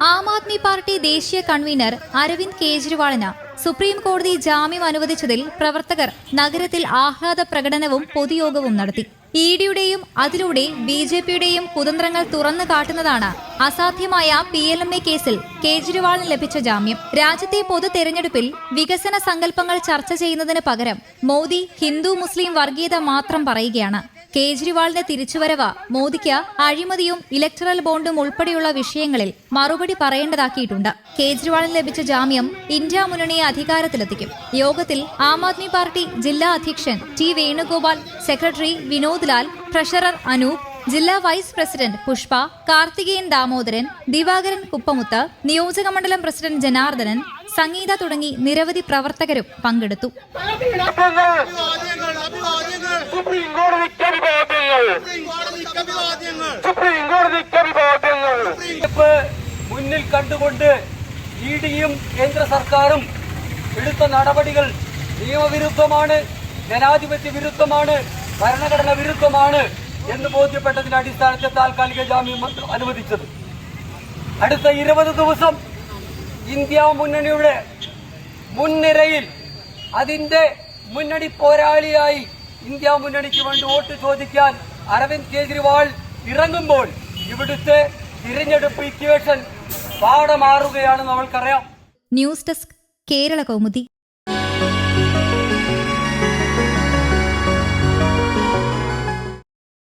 Aam Aadmi party ദേശീയ convener Aravind കെജ്രിവാളിന് supreme കോടതി ജാമ്യം അനുവദിച്ചതിൽ പ്രവർത്തകർ നഗരത്തിൽ ആഹ്ലാദ പ്രകടനവും പൊതുയോഗവും നടത്തി. ഇഡിയുടെയും അതിലൂടെ ബിജെപിയുടെയും കുതന്ത്രങ്ങൾ തുറന്നു കാട്ടുന്നതാണ് അസാധ്യമായ PLMA കേസിൽ കേജ്രിവാളിന് ലഭിച്ച ജാമ്യം. രാജ്യത്തെ പൊതു തെരഞ്ഞെടുപ്പിൽ വികസന സങ്കല്പങ്ങൾ ചർച്ച ചെയ്യുന്നതിന് പകരം മോദി ഹിന്ദു മുസ്ലിം വർഗീയത മാത്രം പറയുകയാണ്. കേജ്രിവാളിന്റെ തിരിച്ചുവരവ് മോദിക്ക് അഴിമതിയും ഇലക്ടറൽ ബോണ്ടും ഉൾപ്പെടെയുള്ള വിഷയങ്ങളിൽ മറുപടി പറയേണ്ടതാക്കിയിട്ടുണ്ട്. കേജ്രിവാളിന് ലഭിച്ച ജാമ്യം ഇന്ത്യ മുന്നണിയെ അധികാരത്തിലെത്തിക്കും. യോഗത്തിൽ ആം ആദ്മി പാർട്ടി ജില്ലാ അധ്യക്ഷൻ T Venugopal, secretary Vinod Lal, treasurer Anoop, ജില്ലാ വൈസ് പ്രസിഡന്റ് പുഷ്പ, കാർത്തികേയൻ ദാമോദരൻ, ദിവാകരൻ കുപ്പമുത്ത്, നിയോജകമണ്ഡലം പ്രസിഡന്റ് ജനാർദ്ദനൻ, സംഗീത തുടങ്ങി നിരവധി പ്രവർത്തകരും പങ്കെടുത്തു. മുന്നിൽ കണ്ടുകൊണ്ട് ഇഡിയും കേന്ദ്ര സർക്കാരും എടുത്ത നടപടികൾ നിയമവിരുദ്ധമാണ്, ജനാധിപത്യ വിരുദ്ധമാണ്, ഭരണഘടന വിരുദ്ധമാണ് എന്ന് ബോധ്യപ്പെട്ടതിന്റെ അടിസ്ഥാനത്തിൽ താൽക്കാലിക ജാമ്യം അനുവദിച്ചത്. അടുത്ത 20 ദിവസം ഇന്ത്യ മുന്നണിയുടെ മുൻനിരയിൽ അതിന്റെ മുന്നണി പോരാളിയായി ഇന്ത്യ മുന്നണിക്ക് വേണ്ടി വോട്ട് ചോദിക്കാൻ അരവിന്ദ് കെജ്രിവാൾ ഇറങ്ങുമ്പോൾ ഇവിടുത്തെ തിരഞ്ഞെടുപ്പ് ഇക്വേഷൻ പാടമാറുകയാണെന്ന് നമ്മൾക്കറിയാം. News desk, Kerala Kaumudi.